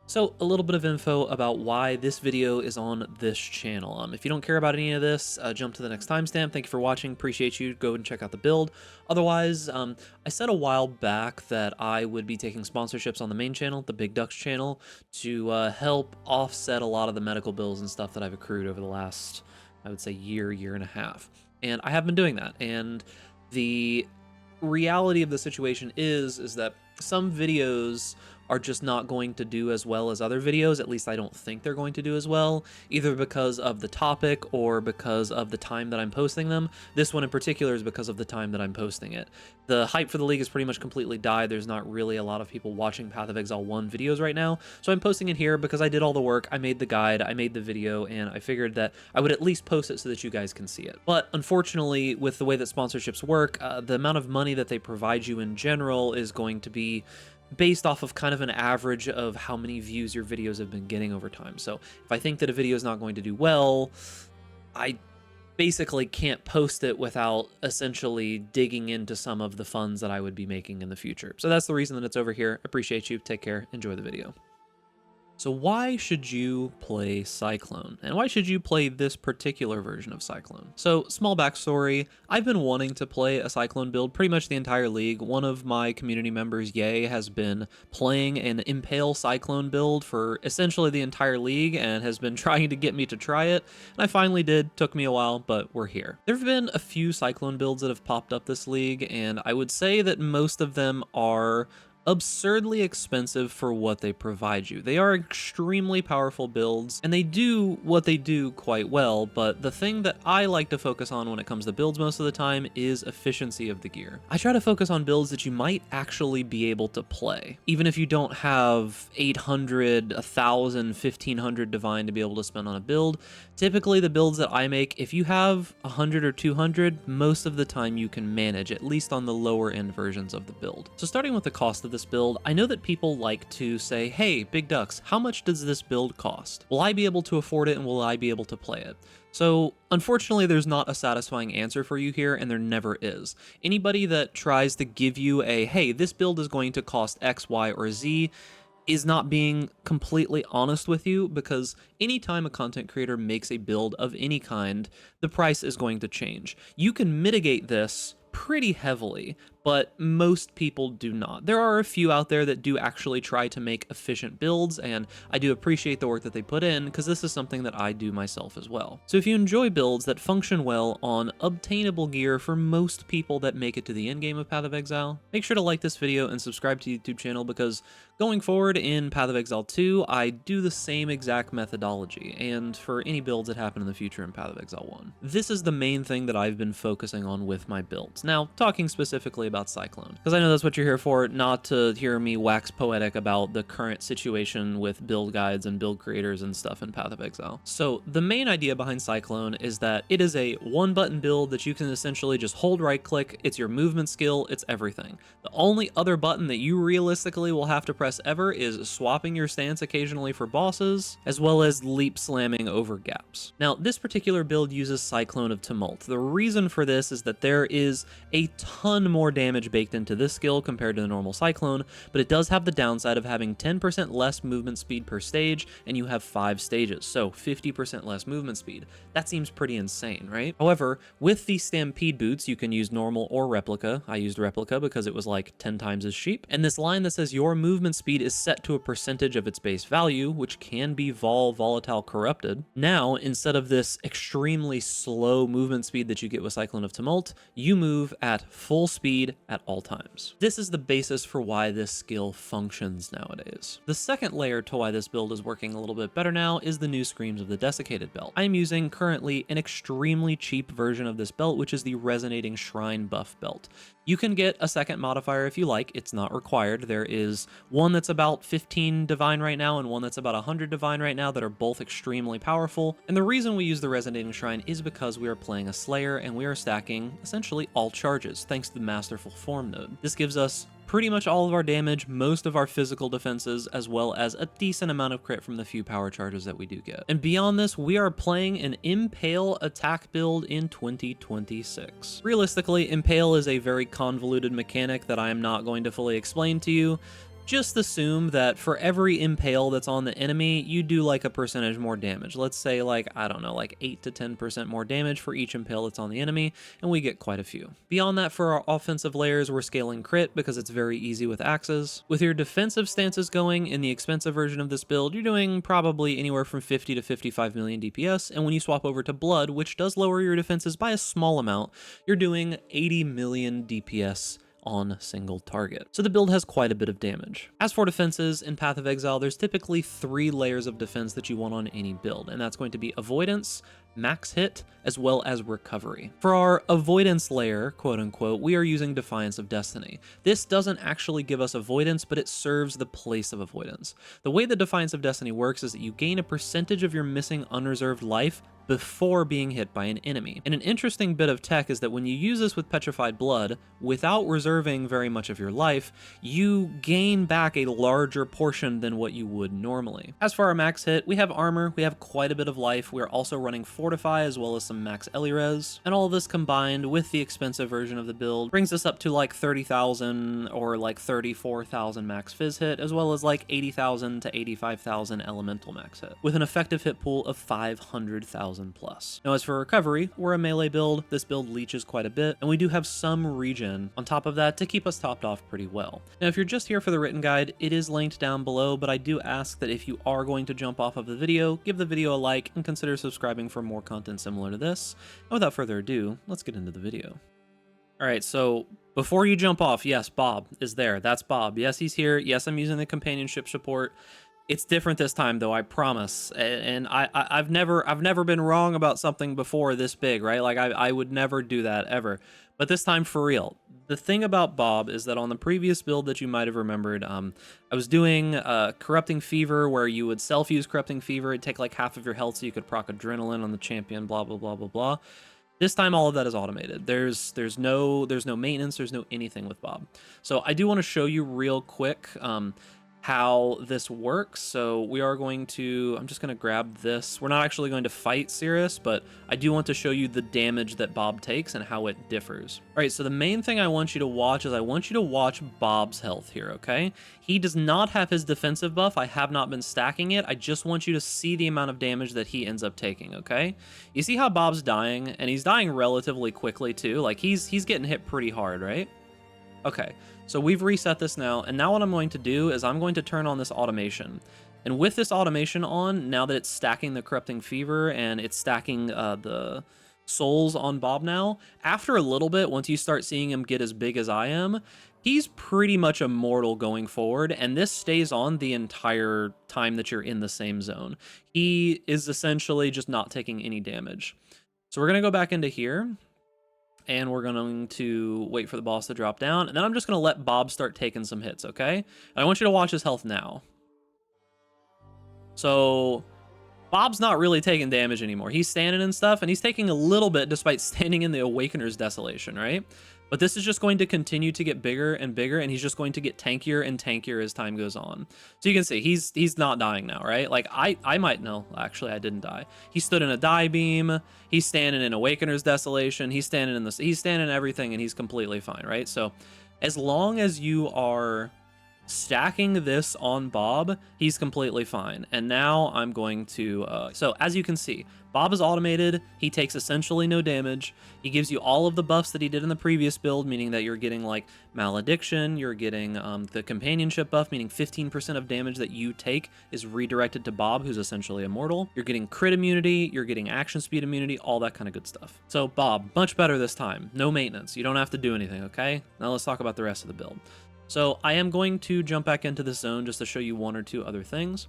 So a little bit of info about why this video is on this channel. If you don't care about any of this, jump to the next timestamp. Thank you for watching. Appreciate you. Go and check out the build. Otherwise, I said a while back that I would be taking sponsorships on the main channel, the Big Ducks channel, to help offset a lot of the medical bills and stuff that I've accrued over the last, I would say, year and a half. And I have been doing that. And the reality of the situation is that some videos are just not going to do as well as other videos. At least I don't think they're going to do as well, either because of the topic or because of the time that I'm posting them. This one in particular is because of the time that I'm posting it. The hype for the league has pretty much completely died. There's not really a lot of people watching Path of Exile 1 videos right now, so I'm posting it here because I did all the work. I made the guide, I made the video, and I figured that I would at least post it so that you guys can see it. But unfortunately, with the way that sponsorships work, the amount of money that they provide you in general is going to be based off of kind of an average of how many views your videos have been getting over time. So if I think that a video is not going to do well, I basically can't post it without essentially digging into some of the funds that I would be making in the future. So that's the reason that it's over here. Appreciate you. Take care. Enjoy the video. So why should you play Cyclone? And why should you play this particular version of Cyclone? So, small backstory, I've been wanting to play a Cyclone build pretty much the entire league. One of my community members, Ye, has been playing an Impale Cyclone build for essentially the entire league and has been trying to get me to try it. And I finally did. Took me a while, but we're here. There have been a few Cyclone builds that have popped up this league, and I would say that most of them are absurdly expensive for what they provide you. They are extremely powerful builds, and they do what they do quite well, but the thing that I like to focus on when it comes to builds most of the time is efficiency of the gear. I try to focus on builds that you might actually be able to play, even if you don't have 800, 1000, 1500 divine to be able to spend on a build. Typically, the builds that I make, if you have 100 or 200, most of the time you can manage, at least on the lower end versions of the build. So starting with the cost of this build, I know that people like to say, hey, Big Ducks, how much does this build cost? Will I be able to afford it, and will I be able to play it? So unfortunately, there's not a satisfying answer for you here, and there never is. Anybody that tries to give you a, hey, this build is going to cost X, Y, or Z, is not being completely honest with you, because anytime a content creator makes a build of any kind, the price is going to change. You can mitigate this pretty heavily, but most people do not. There are a few out there that do actually try to make efficient builds, and I do appreciate the work that they put in, because this is something that I do myself as well. So if you enjoy builds that function well on obtainable gear for most people that make it to the end game of Path of Exile, make sure to like this video and subscribe to the YouTube channel, because going forward in Path of Exile 2, I do the same exact methodology, and for any builds that happen in the future in Path of Exile 1. This is the main thing that I've been focusing on with my builds. Now, talking specifically about Cyclone, because I know that's what you're here for, not to hear me wax poetic about the current situation with build guides and build creators and stuff in Path of Exile. So the main idea behind Cyclone is that it is a one-button build that you can essentially just hold right-click, it's your movement skill, it's everything. The only other button that you realistically will have to press ever is swapping your stance occasionally for bosses, as well as leap slamming over gaps. Now, this particular build uses Cyclone of Tumult. The reason for this is that there is a ton more damage baked into this skill compared to the normal Cyclone, but it does have the downside of having 10% less movement speed per stage, and you have 5 stages, so 50% less movement speed. That seems pretty insane, right? However, with the Stampede boots, you can use normal or replica. I used replica because it was like 10 times as cheap. And this line that says your movement speed is set to a percentage of its base value, which can be volatile corrupted. Now, instead of this extremely slow movement speed that you get with Cyclone of Tumult, you move at full speed at all times. This is the basis for why this skill functions nowadays. The second layer to why this build is working a little bit better now is the new Screams of the Desiccated belt. I'm using currently an extremely cheap version of this belt, which is the Resonating Shrine buff belt. You can get a second modifier if you like, it's not required. There is one that's about 15 divine right now and one that's about 100 divine right now that are both extremely powerful. And the reason we use the Resonating Shrine is because we are playing a Slayer and we are stacking essentially all charges thanks to the Masterful Form node. This gives us pretty much all of our damage, most of our physical defenses, as well as a decent amount of crit from the few power charges that we do get. And beyond this, we are playing an Impale attack build in 2026. Realistically, Impale is a very convoluted mechanic that I am not going to fully explain to you. just assume that for every impale that's on the enemy, you do like a percentage more damage. Let's say like, I don't know, like 8 to 10% more damage for each impale that's on the enemy, and we get quite a few. Beyond that, for our offensive layers, we're scaling crit because it's very easy with axes. With your defensive stances going in the expensive version of this build, you're doing probably anywhere from 50 to 55 million DPS, and when you swap over to blood, which does lower your defenses by a small amount, you're doing 80 million DPS on single target. So the build has quite a bit of damage. As for defenses, in Path of Exile, there's typically 3 layers of defense that you want on any build, and that's going to be avoidance, max hit, as well as recovery. For our avoidance layer, quote unquote, we are using Defiance of Destiny. This doesn't actually give us avoidance, but it serves the place of avoidance. The way that Defiance of Destiny works is that you gain a percentage of your missing unreserved life before being hit by an enemy. And an interesting bit of tech is that when you use this with Petrified Blood, without reserving very much of your life, you gain back a larger portion than what you would normally. As for our max hit, we have armor, we have quite a bit of life, we're also running Fortify as well as some max Elirez, and all of this combined with the expensive version of the build brings us up to like 30,000 or like 34,000 max Fizz hit, as well as like 80,000 to 85,000 elemental max hit, with an effective hit pool of 500,000 plus. Now as for recovery, we're a melee build, this build leeches quite a bit, and we do have some regen on top of that to keep us topped off pretty well. Now if you're just here for the written guide, it is linked down below, but I do ask that if you are going to jump off of the video, give the video a like and consider subscribing for more content similar to this. And without further ado, let's get into the video. Alright, so before you jump off, yes, Bob is there. That's Bob. Yes, he's here. Yes, I'm using the companionship support. It's different this time, though, I promise. And I've never been wrong about something before this big, right? Like, I would never do that, ever. But this time, for real. The thing about Bob is that on the previous build that you might have remembered, I was doing Corrupting Fever, where you would self-use Corrupting Fever. It'd take like half of your health so you could proc Adrenaline on the champion, blah, blah, blah, blah, blah. This time, all of that is automated. There's no maintenance, there's no anything with Bob. So I do want to show you real quick how this works. So we are going to, I'm just going to grab this. We're not actually going to fight Cirrus, but I do want to show you the damage that Bob takes and how it differs. All right, so the main thing I want you to watch is I want you to watch Bob's health here, okay? He does not have his defensive buff. I have not been stacking it. I just want you to see the amount of damage that he ends up taking, okay? You see how Bob's dying, and he's dying relatively quickly too. Like he's getting hit pretty hard, right? Okay, so we've reset this now, and now what I'm going to do is I'm going to turn on this automation. And with this automation on, now that it's stacking the Corrupting Fever and it's stacking the souls on Bob now, after a little bit, once you start seeing him get as big as I am, he's pretty much immortal going forward, and this stays on the entire time that you're in the same zone. He is essentially just not taking any damage. So we're going to go back into here, and we're going to wait for the boss to drop down, and then I'm just going to let Bob start taking some hits, okay? And I want you to watch his health now. So Bob's not really taking damage anymore. He's standing and stuff, and he's taking a little bit despite standing in the Awakener's Desolation, right? But this is just going to continue to get bigger and bigger, and he's just going to get tankier and tankier as time goes on. So you can see he's not dying now, right? Like I might know. Actually, I didn't die. He stood in a die beam. He's standing in Awakener's Desolation. He's standing in everything, and he's completely fine, right? So as long as you are stacking this on Bob, he's completely fine. And now I'm going to so as you can see, Bob is automated. He takes essentially no damage. He gives you all of the buffs that he did in the previous build, meaning that you're getting like Malediction, you're getting the companionship buff, meaning 15% of damage that you take is redirected to Bob, who's essentially immortal. You're getting crit immunity, you're getting action speed immunity, all that kind of good stuff. So Bob, much better this time. No maintenance. You don't have to do anything, okay? Now let's talk about the rest of the build. So I am going to jump back into this zone just to show you one or two other things.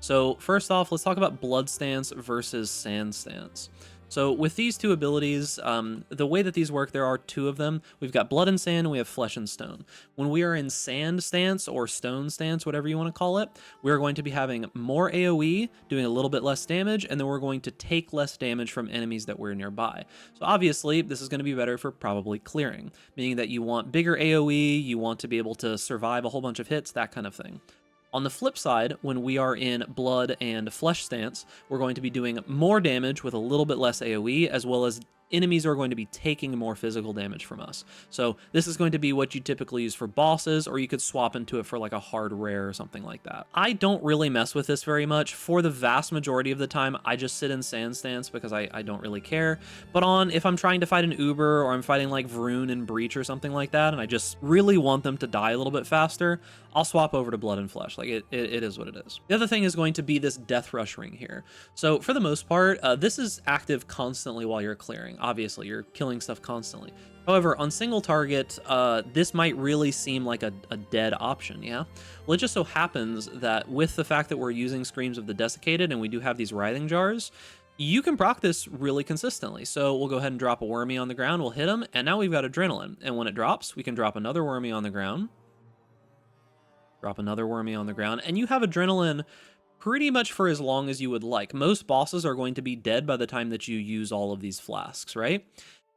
So first off, let's talk about Blood Stance versus Sand Stance. So with these two abilities, the way that these work, there are two of them. We've got Blood and Sand, and we have Flesh and Stone. When we are in Sand Stance or Stone Stance, whatever you want to call it, we're going to be having more AoE, doing a little bit less damage, and then we're going to take less damage from enemies that we're nearby. So obviously, this is going to be better for probably clearing, meaning that you want bigger AoE, you want to be able to survive a whole bunch of hits, that kind of thing. On the flip side, when we are in Blood and Flesh Stance, we're going to be doing more damage with a little bit less AoE, as well as enemies are going to be taking more physical damage from us. So this is going to be what you typically use for bosses, or you could swap into it for like a hard rare or something like that. I don't really mess with this very much. For the vast majority of the time, I just sit in Sand Stance because I don't really care. But if I'm trying to fight an Uber, or I'm fighting like Vroon and Breach or something like that, and I just really want them to die a little bit faster, I'll swap over to Blood and Flesh. Like it is what it is. The other thing is going to be this Death Rush ring here. So for the most part, this is active constantly while you're clearing. Obviously, you're killing stuff constantly. However, on single target, this might really seem like a dead option, yeah? Well, it just so happens that with the fact that we're using Screams of the Desiccated and we do have these Writhing Jars, you can proc this really consistently. So we'll go ahead and drop a Wormy on the ground, we'll hit him, and now we've got Adrenaline. And when it drops, we can drop another Wormy on the ground, drop another Wormy on the ground, and you have Adrenaline pretty much for as long as you would like. Most bosses are going to be dead by the time that you use all of these flasks, right?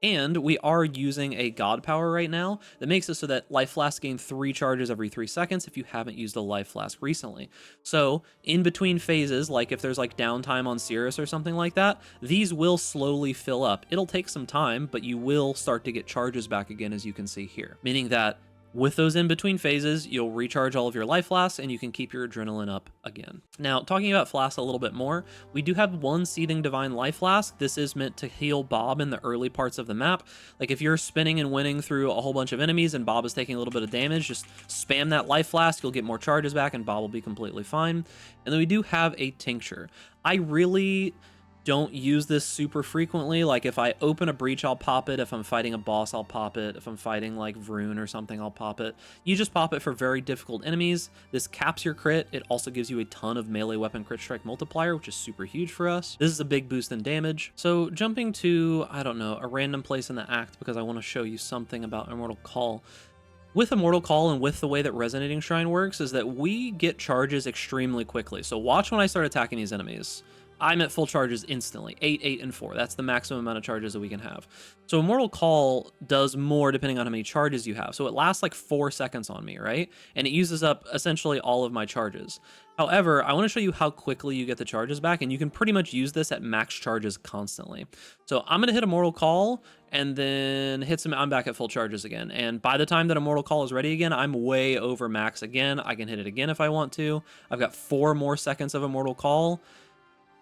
And we are using a God Power right now that makes it so that Life Flasks gain 3 charges every 3 seconds if you haven't used a Life Flask recently. So in between phases, like if there's like downtime on Cirrus or something like that, these will slowly fill up. It'll take some time, but you will start to get charges back again, as you can see here. Meaning that with those in-between phases, you'll recharge all of your life flasks and you can keep your adrenaline up again. Now, talking about flasks a little bit more, we do have one Seething Divine Life Flask. This is meant to heal Bob in the early parts of the map. Like if you're spinning and winning through a whole bunch of enemies and Bob is taking a little bit of damage, just spam that Life Flask, you'll get more charges back and Bob will be completely fine. And then we do have a Tincture. I really don't use this super frequently. Like if I open a breach, I'll pop it. If I'm fighting a boss, I'll pop it. If I'm fighting like Vroon or something, I'll pop it. You just pop it for very difficult enemies. This caps your crit. It also gives you a ton of melee weapon crit strike multiplier, which is super huge for us. This is a big boost in damage. So jumping to, I don't know, a random place in the act because I want to show you something about Immortal Call. With Immortal Call and with the way that Resonating Shrine works is that we get charges extremely quickly. So watch when I start attacking these enemies. I'm at full charges instantly, 8, 8, and 4. That's the maximum amount of charges that we can have. So Immortal Call does more depending on how many charges you have. So it lasts like 4 seconds on me, right? And it uses up essentially all of my charges. However, I want to show you how quickly you get the charges back, and you can pretty much use this at max charges constantly. So I'm going to hit Immortal Call, and then hit some, I'm back at full charges again. And by the time that Immortal Call is ready again, I'm way over max again. I can hit it again if I want to. I've got 4 more seconds of Immortal Call.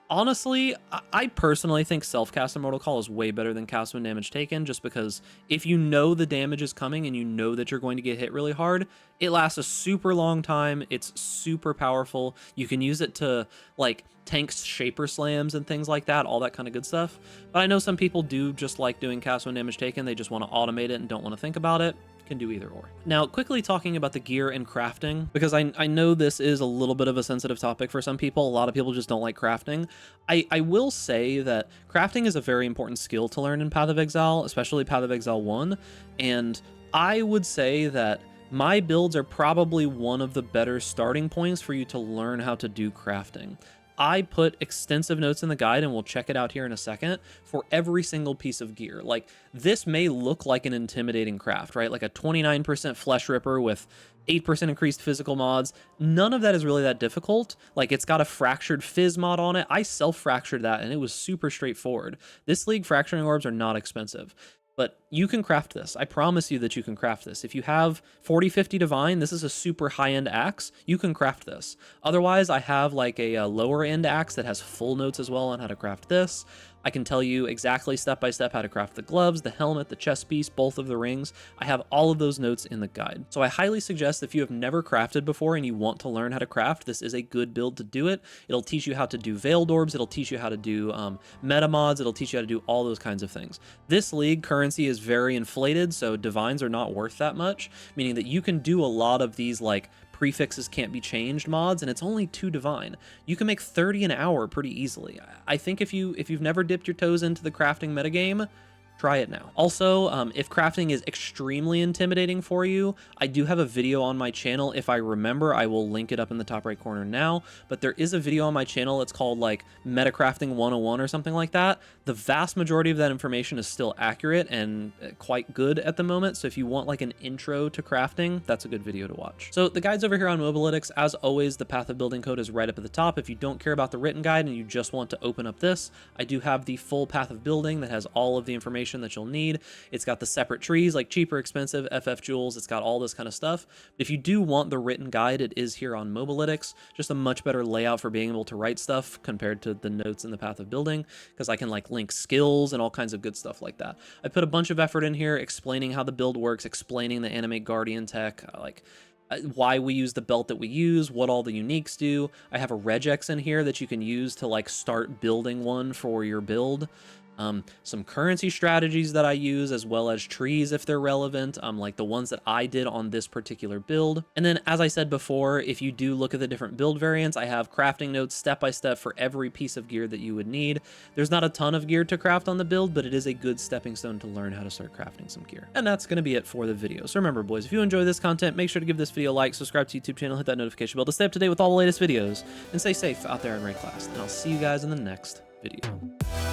Honestly, I personally think self-cast Immortal Call is way better than cast when damage taken, just because if you know the damage is coming and you know that you're going to get hit really hard, it lasts a super long time. It's super powerful. You can use it to like tank Shaper Slams and things like that, all that kind of good stuff. But I know some people do just like doing cast when damage taken. They just want to automate it and don't want to think about it. Can do either or. Now, quickly talking about the gear and crafting, because I know this is a little bit of a sensitive topic for some people. A lot of people just don't like crafting. I will say that crafting is a very important skill to learn in Path of Exile, especially Path of Exile 1, and I would say that my builds are probably one of the better starting points for you to learn how to do crafting. I put extensive notes in the guide, and we'll check it out here in a second, for every single piece of gear. Like, this may look like an intimidating craft, right? Like a 29% Flesh Ripper with 8% increased physical mods. None of that is really that difficult. Like, it's got a Fractured Fizz mod on it. I self-fractured that, and it was super straightforward. This League fracturing orbs are not expensive. But you can craft this. I promise you that you can craft this. If you have 40-50 Divine, this is a super high-end axe. You can craft this. Otherwise, I have like a lower-end axe that has full notes as well on how to craft this. I can tell you exactly step-by-step how to craft the gloves, the helmet, the chest piece, both of the rings. I have all of those notes in the guide. So I highly suggest if you have never crafted before and you want to learn how to craft, this is a good build to do it. It'll teach you how to do Veiled Orbs. It'll teach you how to do meta mods. It'll teach you how to do all those kinds of things. This league currency is very inflated, so divines are not worth that much, meaning that you can do a lot of these like prefixes can't be changed mods, and it's only 2 divine. You can make 30 an hour pretty easily. I think if you've never dipped your toes into the crafting metagame, try it now. Also, if crafting is extremely intimidating for you, I do have a video on my channel. If I remember, I will link it up in the top right corner now, but there is a video on my channel. It's called like Metacrafting 101 or something like that. The vast majority of that information is still accurate and quite good at the moment. So if you want like an intro to crafting, that's a good video to watch. So the guide's over here on Mobalytics. As always, the path of building code is right up at the top. If you don't care about the written guide and you just want to open up this, I do have the full path of building that has all of the information that you'll need. It's got the separate trees like cheaper, expensive, FF jewels. It's got all this kind of stuff. If you do want the written guide, it is here on Mobalytics. Just a much better layout for being able to write stuff compared to the notes in the path of building, because I can like link skills and all kinds of good stuff like that. I put a bunch of effort in here explaining how the build works, explaining the Animate Guardian tech, like why we use the belt that we use, what all the uniques do. I have a regex in here that you can use to like start building one for your build. Some currency strategies that I use, as well as trees if they're relevant, like the ones that I did on this particular build. And then, as I said before, if you do look at the different build variants, I have crafting notes step-by-step for every piece of gear that you would need. There's not a ton of gear to craft on the build, but it is a good stepping stone to learn how to start crafting some gear. And that's going to be it for the video. So remember, boys, if you enjoy this content, make sure to give this video a like, subscribe to the YouTube channel, hit that notification bell to stay up to date with all the latest videos, and stay safe out there in rank class. And I'll see you guys in the next video.